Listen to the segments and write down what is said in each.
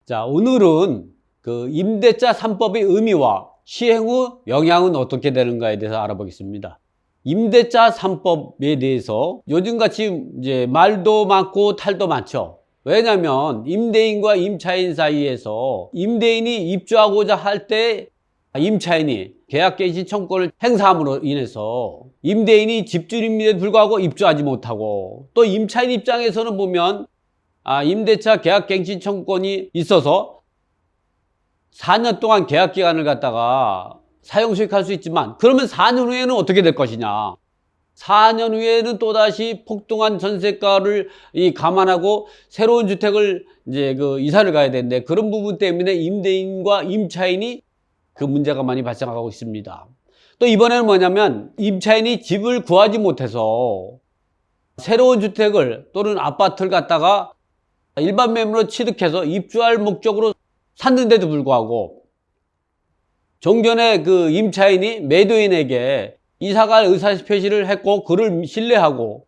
자, 오늘은 그 임대차 3법의 의미와 시행 후 영향은 어떻게 되는가에 대해서 알아보겠습니다. 임대차 3법에 대해서 요즘같이 이제 말도 많고 탈도 많죠. 왜냐하면 임대인과 임차인 사이에서 임대인이 입주하고자 할 때 임차인이 계약갱신 청구권을 행사함으로 인해서 임대인이 집주인임에도 불구하고 입주하지 못하고, 또 임차인 입장에서는 보면 임대차 계약갱신 청구권이 있어서 4년 동안 계약기간을 갖다가 사용수익할 수 있지만, 그러면 4년 후에는 어떻게 될 것이냐. 4년 후에는 또다시 폭등한 전세가를 감안하고 새로운 주택을 이제 이사를 가야 되는데, 그런 부분 때문에 임대인과 임차인이 그 문제가 많이 발생하고 있습니다. 또 이번에는 뭐냐면, 임차인이 집을 구하지 못해서 새로운 주택을 또는 아파트를 갖다가 일반 매물로 취득해서 입주할 목적으로 샀는데도 불구하고 종전에 그 임차인이 매도인에게 이사갈 의사표시를 했고 그를 신뢰하고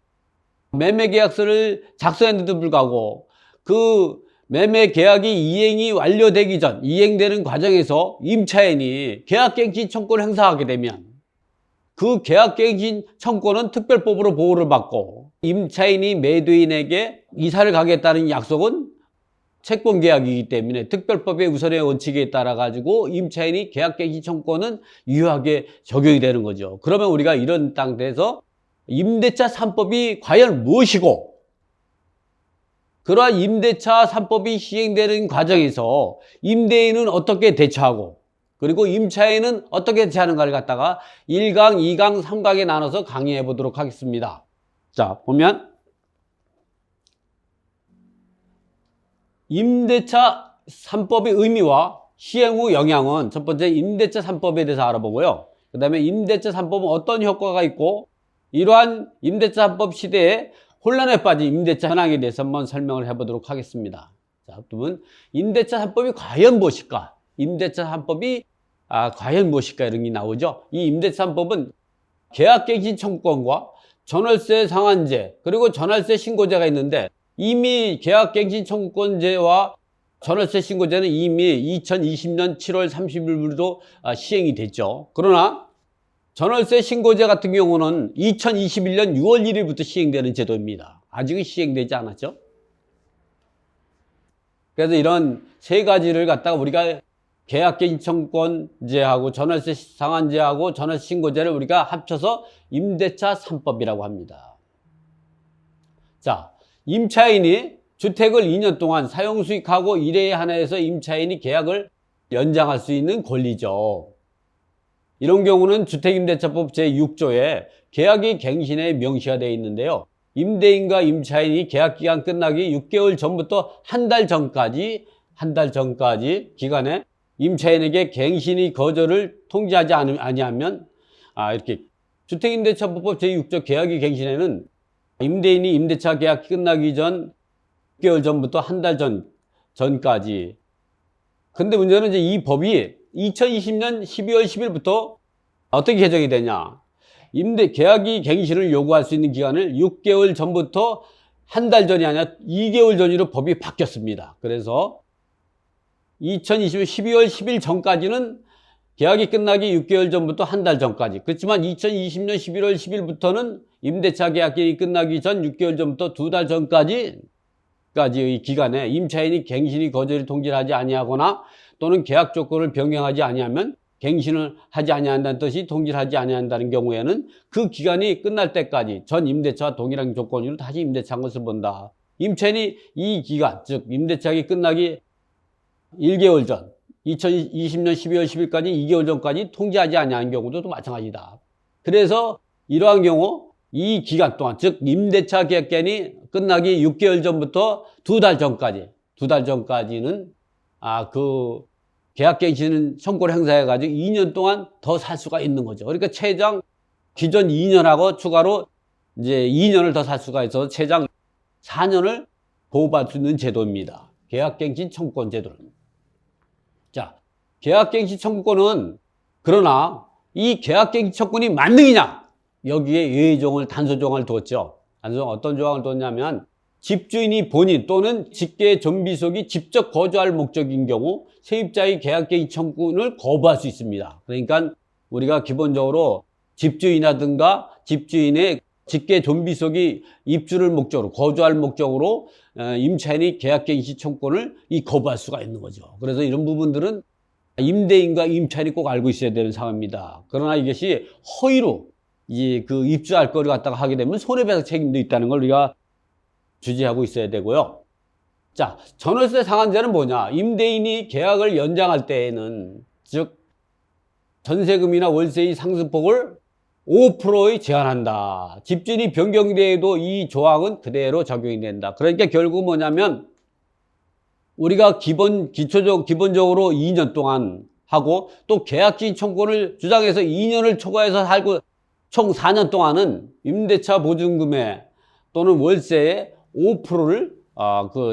매매 계약서를 작성했는데도 불구하고 그 매매 계약이 이행이 완료되기 전, 이행되는 과정에서 임차인이 계약갱신 청구를 행사하게 되면 그 계약갱신 청구는 특별법으로 보호를 받고, 임차인이 매도인에게 이사를 가겠다는 약속은 채권계약이기 때문에 특별법의 우선의 원칙에 따라 가지고 임차인이 계약갱신 청구는 유효하게 적용이 되는 거죠. 그러면 우리가 이런 상태에서 임대차 3법이 과연 무엇이고, 그러한 임대차 3법이 시행되는 과정에서 임대인은 어떻게 대처하고, 그리고 임차인은 어떻게 대처하는가를 갖다가 1강, 2강, 3강에 나눠서 강의해 보도록 하겠습니다. 자, 보면 임대차 3법의 의미와 시행 후 영향은, 첫 번째 임대차 3법에 대해서 알아보고요. 그 다음에 임대차 3법은 어떤 효과가 있고, 이러한 임대차 3법 시대에 혼란에 빠진 임대차 현황에 대해서 한번 설명을 해보도록 하겠습니다. 자, 두 분, 임대차 3법이 과연 무엇일까? 임대차 3법이 과연 무엇일까? 이런 게 나오죠. 이 임대차 3법은 계약갱신 청구권과 전월세 상한제, 그리고 전월세 신고제가 있는데, 이미 계약갱신 청구권제와 전월세 신고제는 이미 2020년 7월 30일부터 시행이 됐죠. 그러나 전월세 신고제 같은 경우는 2021년 6월 1일부터 시행되는 제도입니다. 아직은 시행되지 않았죠. 그래서 이런 세 가지를 갖다가 우리가 계약갱신 청구권제하고 전월세 상한제하고 전월세 신고제를 우리가 합쳐서 임대차 3법이라고 합니다. 자, 임차인이 주택을 2년 동안 사용수익하고 1회에 한해서 임차인이 계약을 연장할 수 있는 권리죠. 이런 경우는 주택임대차법 제6조에 계약이 갱신에 명시가 되어 있는데요. 임대인과 임차인이 계약기간 끝나기 6개월 전부터 한 달 전까지 기간에 임차인에게 갱신의 거절을 통지하지 아니하면, 이렇게 주택임대차법 제6조 계약이 갱신에는 임대인이 임대차 계약이 끝나기 전 6개월 전부터 한 달 전까지. 근데 문제는 이제 이 법이 2020년 12월 10일부터 어떻게 개정이 되냐. 계약이 갱신을 요구할 수 있는 기간을 6개월 전부터 한 달 전이 아니라 2개월 전으로 법이 바뀌었습니다. 그래서 2020년 12월 10일 전까지는 계약이 끝나기 6개월 전부터 한 달 전까지. 그렇지만 2020년 11월 10일부터는 임대차 계약이 끝나기 전 6개월 전부터 2달 전까지의 기간에 임차인이 갱신이 거절을 통지하지 아니하거나 또는 계약 조건을 변경하지 아니하면, 갱신을 하지 아니한다는 뜻이 통지를 하지 아니한다는 경우에는 그 기간이 끝날 때까지 전 임대차와 동일한 조건으로 다시 임대차한 것을 본다. 임차인이 이 기간, 즉 임대차가 끝나기 1개월 전, 2020년 12월 10일까지 2개월 전까지 통지하지 아니한 경우도 마찬가지다. 그래서 이러한 경우 이 기간 동안, 즉 임대차 계약기간이 끝나기 6개월 전부터 2달 전까지는 그 계약갱신 청구를 행사해가지고 2년 동안 더 살 수가 있는 거죠. 그러니까 최장 기존 2년하고 추가로 이제 2년을 더 살 수가 있어서 최장 4년을 보호받을 수 있는 제도입니다. 계약갱신 청구권 제도는. 자, 계약갱신 청구권은, 그러나 이 계약갱신 청구권이 만능이냐? 여기에 예외 조항을, 단서 조항을 두었죠. 단서 조항 어떤 조항을 뒀냐면, 집주인이 본인 또는 직계 존비속이 직접 거주할 목적인 경우 세입자의 계약갱신 청구를 거부할 수 있습니다. 그러니까 우리가 기본적으로 집주인이라든가 집주인의 직계 존비속이 입주를 목적으로 거주할 목적으로 임차인이 계약갱신 청구를 거부할 수가 있는 거죠. 그래서 이런 부분들은 임대인과 임차인이 꼭 알고 있어야 되는 상황입니다. 그러나 이것이 허위로 그 입주할 거를 갖다가 하게 되면 손해배상 책임도 있다는 걸 우리가 주지하고 있어야 되고요. 자, 전월세 상한제는 뭐냐? 임대인이 계약을 연장할 때에는, 즉 전세금이나 월세의 상승폭을 5%의 제한한다. 집주인이 변경되어도 이 조항은 그대로 적용이 된다. 그러니까 결국 뭐냐면 우리가 기본적으로 2년 동안 하고 또 계약갱신 청구를 주장해서 2년을 초과해서 살고 총 4년 동안은 임대차 보증금에 또는 월세에 5%를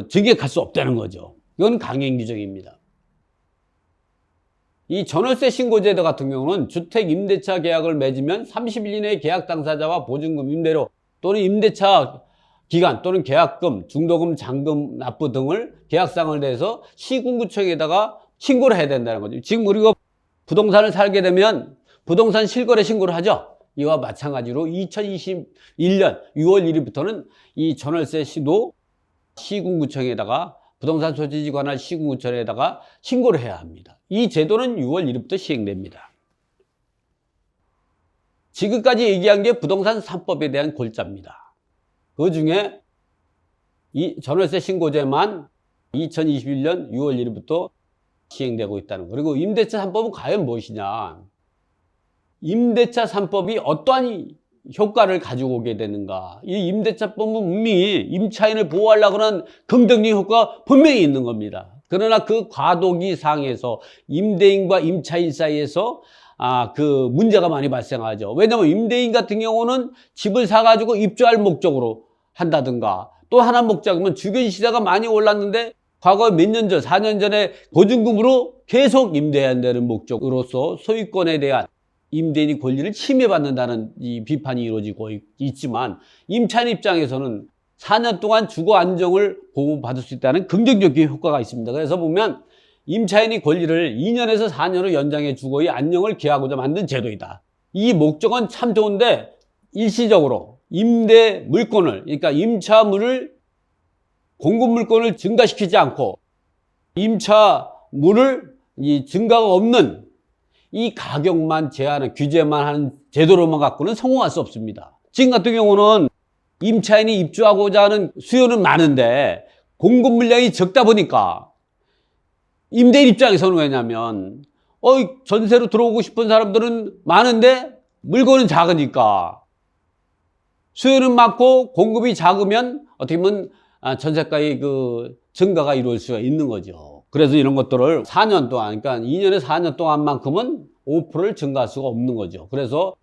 증액할 수 없다는 거죠. 이건 강행 규정입니다. 이 전월세 신고제도 같은 경우는 주택 임대차 계약을 맺으면 30일 이내에 계약 당사자와 보증금, 임대료 또는 임대차 기간 또는 계약금, 중도금, 잔금 납부 등을 계약상을 내서 시군구청에다가 신고를 해야 된다는 거죠. 지금 우리가 부동산을 살게 되면 부동산 실거래 신고를 하죠. 이와 마찬가지로 2021년 6월 1일부터는 이 전월세 시도 시군구청에다가 부동산 소지지 관할 시군구청에다가 신고를 해야 합니다. 이 제도는 6월 1일부터 시행됩니다. 지금까지 얘기한 게 부동산 3법에 대한 골자입니다. 그 중에 이 전월세 신고제만 2021년 6월 1일부터 시행되고 있다는 거. 그리고 임대차 3법은 과연 무엇이냐? 임대차 3법이 어떠한 효과를 가지고 오게 되는가? 이 임대차법은 분명히 임차인을 보호하려고 하는 긍정적인 효과가 분명히 있는 겁니다. 그러나 그 과도기 상에서 임대인과 임차인 사이에서 그 문제가 많이 발생하죠. 왜냐하면 임대인 같은 경우는 집을 사가지고 입주할 목적으로 한다든가 또 하나 목적이면 주변 시세가 많이 올랐는데 과거 몇 년 전, 4년 전에 보증금으로 계속 임대해야 한다는 목적으로서 소유권에 대한 임대인이 권리를 침해받는다는 이 비판이 이루어지고 있지만 임차인 입장에서는 4년 동안 주거 안정을 보호받을 수 있다는 긍정적인 효과가 있습니다. 그래서 보면 임차인이 권리를 2년에서 4년으로 연장해 주거의 안정을 기하고자 만든 제도이다. 이 목적은 참 좋은데 일시적으로 임대 물건을, 그러니까 임차물을 공급 물건을 증가시키지 않고 임차물을 증가가 없는 이 가격만 제한하는 규제만 하는 제도로만 갖고는 성공할 수 없습니다. 지금 같은 경우는 임차인이 입주하고자 하는 수요는 많은데 공급 물량이 적다 보니까 임대인 입장에서는 왜냐면 전세로 들어오고 싶은 사람들은 많은데 물건은 작으니까 수요는 많고 공급이 작으면 어떻게 보면 전세가의 그 증가가 이루어질 수가 있는 거죠. 그래서 이런 것들을 4년 동안, 그러니까 2년에서 4년 동안만큼은 5%를 증가할 수가 없는 거죠. 그래서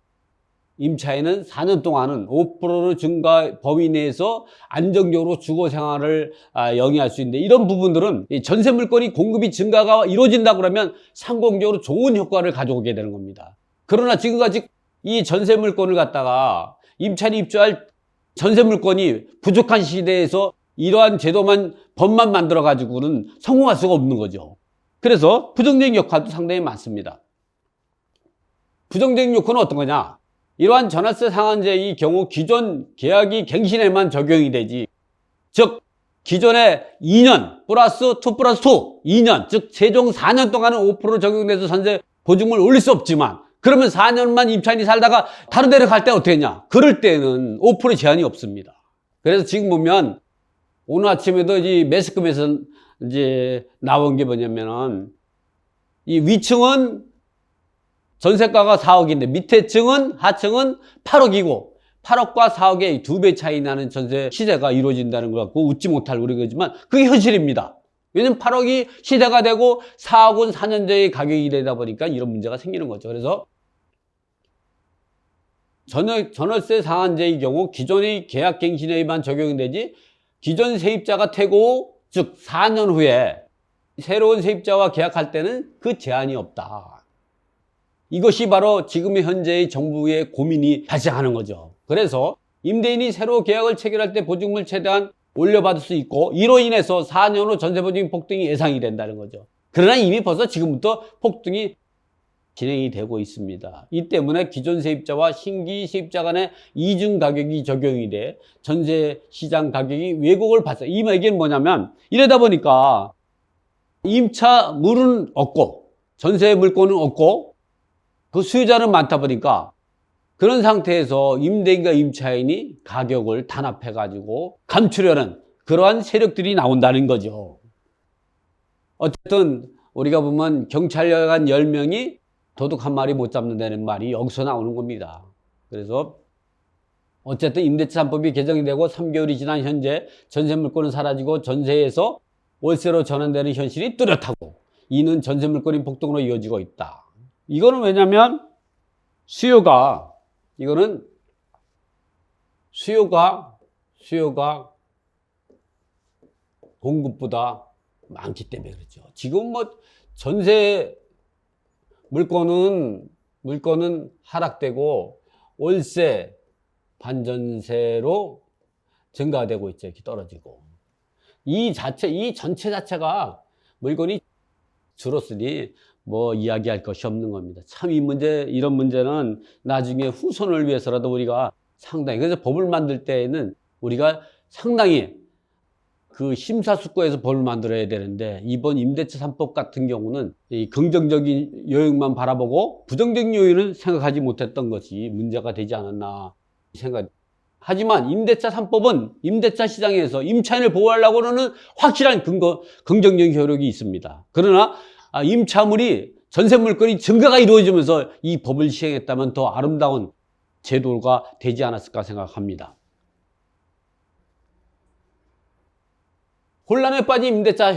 임차인은 4년 동안은 5%를 증가 범위 내에서 안정적으로 주거 생활을 영위할 수 있는데 이런 부분들은 전세 물건이 공급이 증가가 이루어진다 그러면 상공적으로 좋은 효과를 가져오게 되는 겁니다. 그러나 지금까지 이 전세 물건을 갖다가 임차인이 입주할 전세 물건이 부족한 시대에서 이러한 제도만 법만 만들어 가지고는 성공할 수가 없는 거죠. 그래서 부정적인 역할도 상당히 많습니다. 부정적인 요건은 어떤 거냐? 이러한 전월세 상한제의 경우 기존 계약이 갱신에만 적용이 되지, 즉 기존에 2년 플러스 2 플러스 2, 2년, 즉 최종 4년 동안은 5% 적용돼서 전세 보증금을 올릴 수 없지만 그러면 4년만 임차인이 살다가 다른 데로 갈 때 어떻게 했냐? 그럴 때는 5% 제한이 없습니다. 그래서 지금 보면 오늘 아침에도 이 매스컴에서 이제 나온 게 뭐냐면은 이 위층은 전세가가 4억인데 밑에 층은 하층은 8억이고 8억과 4억의 2배 차이 나는 전세 시대가 이루어진다는 것 같고 웃지 못할 우려지만 그게 현실입니다. 왜냐면 8억이 시대가 되고 4억은 4년제의 가격이 되다 보니까 이런 문제가 생기는 거죠. 그래서 전월세 상한제의 경우 기존의 계약갱신에만 적용이 되지 기존 세입자가 퇴고 즉 4년 후에 새로운 세입자와 계약할 때는 그 제한이 없다. 이것이 바로 지금의 현재의 정부의 고민이 발생하는 거죠. 그래서 임대인이 새로 계약을 체결할 때 보증금을 최대한 올려받을 수 있고 이로 인해서 4년 후 전세 보증금 폭등이 예상이 된다는 거죠. 그러나 이미 벌써 지금부터 폭등이 진행이 되고 있습니다. 이 때문에 기존 세입자와 신규 세입자 간의 이중 가격이 적용이 돼 전세 시장 가격이 왜곡을 발생. 이 얘기는 뭐냐면 이러다 보니까 임차물은 없고 전세 물건은 없고 그 수요자는 많다 보니까 그런 상태에서 임대인과 임차인이 가격을 단합해 가지고 감추려는 그러한 세력들이 나온다는 거죠. 어쨌든 우리가 보면 경찰관 10명이 도둑 한 마리 못 잡는다는 말이 여기서 나오는 겁니다. 그래서 어쨌든 임대차 3법이 개정이 되고 3개월이 지난 현재 전세 물건은 사라지고 전세에서 월세로 전환되는 현실이 뚜렷하고 이는 전세 물건이 폭등으로 이어지고 있다. 이거는 왜냐면 수요가 공급보다 많기 때문에 그렇죠. 지금 뭐 전세 물건은 하락되고 월세 반전세로 증가되고 있죠. 이렇게 떨어지고 이 전체 자체가 물건이 줄었으니 뭐 이야기할 것이 없는 겁니다. 참 이런 문제는 나중에 후손을 위해서라도 우리가 상당히, 그래서 법을 만들 때에는 우리가 상당히 그 심사숙고해서 법을 만들어야 되는데 이번 임대차 3법 같은 경우는 이 긍정적인 요인만 바라보고 부정적인 요인은 생각하지 못했던 것이 문제가 되지 않았나 생각. 하지만 임대차 3법은 임대차 시장에서 임차인을 보호하려고는 확실한 긍정적인 효력이 있습니다. 그러나 임차물이 전세 물건이 증가가 이루어지면서 이 법을 시행했다면 더 아름다운 제도가 되지 않았을까 생각합니다. 혼란에 빠진 임대차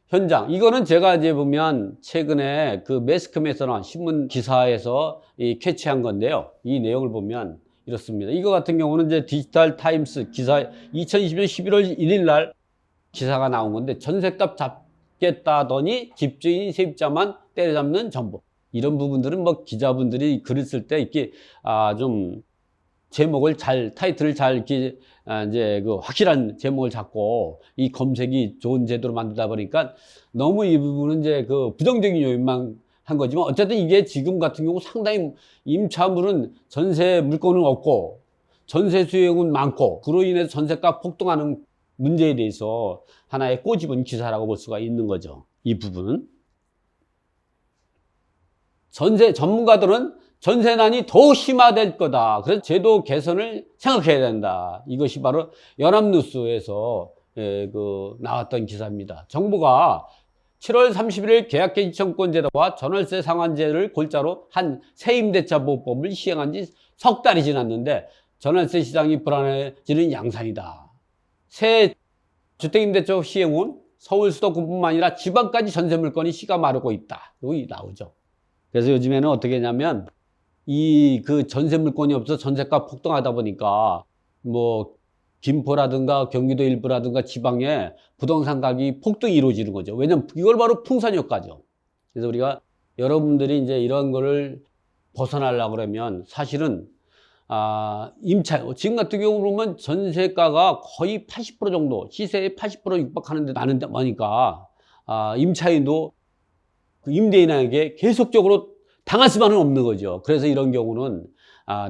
현장. 이거는 제가 이제 보면 최근에 그 매스컴에서 나온 신문 기사에서 캐치한 건데요. 이 내용을 보면 이렇습니다. 이거 같은 경우는 이제 디지털 타임스 기사 2020년 11월 1일 날 기사가 나온 건데 전셋값 잡겠다더니 집주인 세입자만 때려잡는 정보. 이런 부분들은 뭐 기자분들이 글을 쓸 때 이렇게 좀 제목을 타이틀을 잘 이렇게 이제 그 확실한 제목을 잡고 이 검색이 좋은 제도로 만들다 보니까 너무 이 부분은 이제 그 부정적인 요인만 한 거지만 어쨌든 이게 지금 같은 경우 상당히 임차물은 전세 물건은 없고 전세 수요는 많고 그로 인해서 전세가 폭등하는 문제에 대해서 하나의 꼬집은 기사라고 볼 수가 있는 거죠. 이 부분은. 전문가들은 전세난이 더 심화될 거다. 그래서 제도 개선을 생각해야 된다. 이것이 바로 연합뉴스에서 나왔던 기사입니다. 정부가 7월 31일 계약갱 신청권제도와 전월세 상한제를 골자로 한 새임대차 보호법을 시행한 지 석 달이 지났는데 전월세 시장이 불안해지는 양상이다. 새 주택임대차 시행 후 서울 수도권뿐만 아니라 지방까지 전세 물건이 씨가 마르고 있다. 여기 나오죠. 그래서 요즘에는 어떻게 하냐면 그 전세 물건이 없어서 전세가 폭등하다 보니까 뭐 김포라든가 경기도 일부라든가 지방에 부동산 가격이 폭등이 이루어지는 거죠. 왜냐면 이걸 바로 풍선 효과죠. 그래서 우리가 여러분들이 이제 이런 거를 벗어나려고 그러면 사실은 지금 같은 경우 보면 전세가가 거의 80% 정도, 시세의 80% 육박하는데 나는데 보니까 임차인도 그 임대인에게 계속적으로 당할 수만은 없는 거죠. 그래서 이런 경우는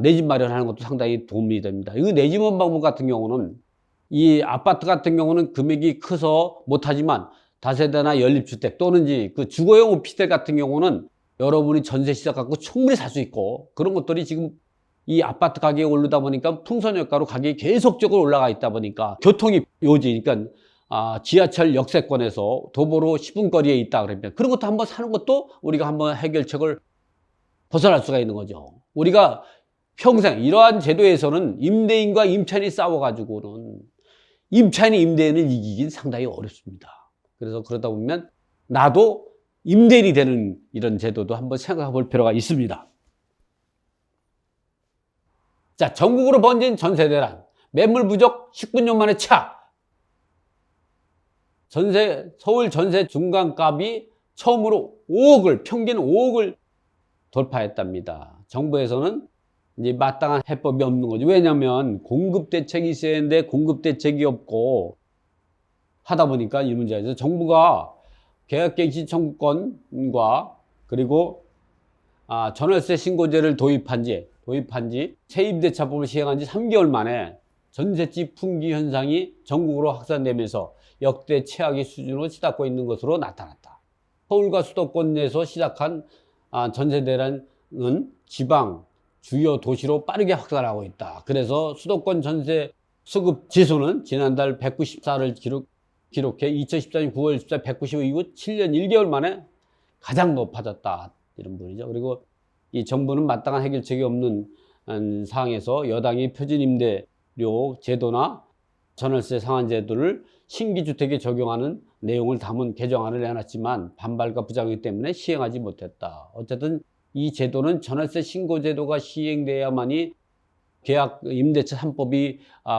내 집 마련하는 것도 상당히 도움이 됩니다. 이 내 집 방법 같은 경우는 이 아파트 같은 경우는 금액이 커서 못하지만 다세대나 연립주택 또는 그 주거용 오피스텔 같은 경우는 여러분이 전세 시작 갖고 충분히 살 수 있고 그런 것들이 지금 이 아파트 가격이 오르다 보니까 풍선 효과로 가격이 계속적으로 올라가 있다 보니까 교통이 요지, 그러니까 지하철 역세권에서 도보로 10분 거리에 있다 그러면 그런 것도 한번 사는 것도 우리가 한번 해결책을 벗어날 수가 있는 거죠. 우리가 평생 이러한 제도에서는 임대인과 임차인이 싸워가지고는 임차인이 임대인을 이기긴 상당히 어렵습니다. 그래서 그러다 보면 나도 임대인이 되는 이런 제도도 한번 생각해 볼 필요가 있습니다. 자, 전국으로 번진 전세대란, 매물 부족 19년 만에 차. 서울 전세 중간값이 처음으로 평균 5억을 돌파했답니다. 정부에서는 이제 마땅한 해법이 없는 거죠. 왜냐하면 공급 대책이 있어야 하는데 공급 대책이 없고 하다 보니까 이 문제가 있어서 정부가 계약갱신 청구권과 그리고 전월세 신고제를 도입한 지 세입대차법을 시행한 지 3개월 만에 전셋집 품귀 현상이 전국으로 확산되면서 역대 최악의 수준으로 치닫고 있는 것으로 나타났다. 서울과 수도권 내에서 시작한 전세 대란은 지방 주요 도시로 빠르게 확산하고 있다. 그래서 수도권 전세 수급 지수는 지난달 194를 기록해 2014년 9월 14일 195 이후 7년 1개월 만에 가장 높아졌다. 이런 부분이죠. 그리고 이 정부는 마땅한 해결책이 없는 상황에서 여당이 표준임대료 제도나 전월세 상한 제도를 신규 주택에 적용하는 내용을 담은 개정안을 내놨지만 반발과 부작용 때문에 시행하지 못했다. 어쨌든 이 제도는 전월세 신고제도가 시행돼야만이 계약 임대차 3법이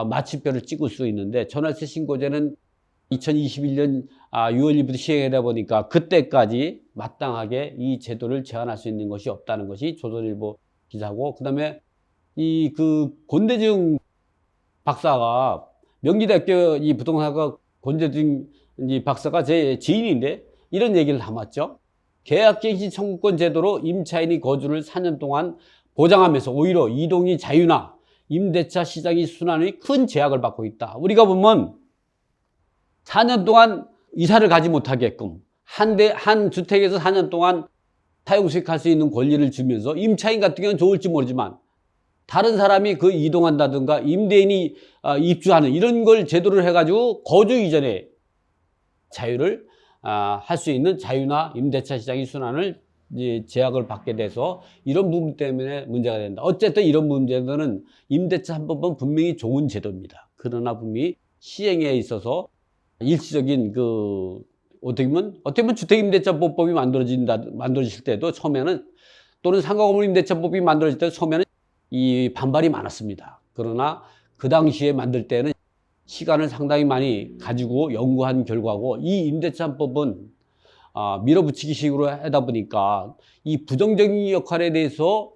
마침표를 찍을 수 있는데 전월세 신고제는 2021년 6월 1일부터 시행하다 보니까 그때까지 마땅하게 이 제도를 제한할 수 있는 것이 없다는 것이 조선일보 기사고, 그 다음에 권대중 박사가 명지대학교 이 부동산학과 권대중 이 박사가 제 지인인데 이런 얘기를 담았죠. 계약갱신 청구권 제도로 임차인이 거주를 4년 동안 보장하면서 오히려 이동이 자유나 임대차 시장의 순환이 큰 제약을 받고 있다. 우리가 보면 4년 동안 이사를 가지 못하게끔 한 주택에서 4년 동안 사용수익할 수 있는 권리를 주면서 임차인 같은 경우는 좋을지 모르지만 다른 사람이 그 이동한다든가 임대인이 입주하는 이런 걸 제도를 해가지고 거주 이전에 자유를 할 수 있는 자유나 임대차 시장의 순환을 제약을 받게 돼서 이런 부분 때문에 문제가 된다. 어쨌든 이런 문제들은 임대차 3법은 분명히 좋은 제도입니다. 그러나 분명히 시행에 있어서 일시적인 어떻게 보면 주택임대차법이 만들어질 때도 처음에는 또는 상가건물 임대차법이 만들어질 때도 처음에는 이 반발이 많았습니다. 그러나 그 당시에 만들 때는 시간을 상당히 많이 가지고 연구한 결과고, 이 임대차법은 밀어붙이기 식으로 하다 보니까 이 부정적인 역할에 대해서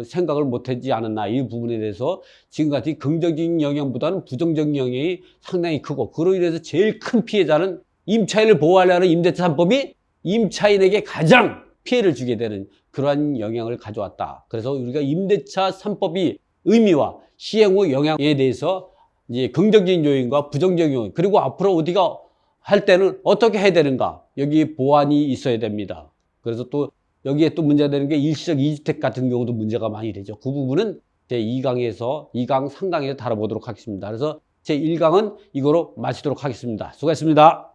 생각을 못하지 않았나, 이 부분에 대해서 지금같이 긍정적인 영향보다는 부정적인 영향이 상당히 크고, 그로 인해서 제일 큰 피해자는 임차인을 보호하려는 임대차 3법이 임차인에게 가장 피해를 주게 되는 그러한 영향을 가져왔다. 그래서 우리가 임대차 3법이 의미와 시행 후 영향에 대해서 긍정적인 요인과 부정적인 요인, 그리고 앞으로 우리가 할 때는 어떻게 해야 되는가, 여기 보완이 있어야 됩니다. 그래서 또 여기에 또 문제가 되는 게 일시적 2주택 같은 경우도 문제가 많이 되죠. 그 부분은 제 2강, 3강에서 다뤄보도록 하겠습니다. 그래서 제 1강은 이거로 마치도록 하겠습니다. 수고했습니다.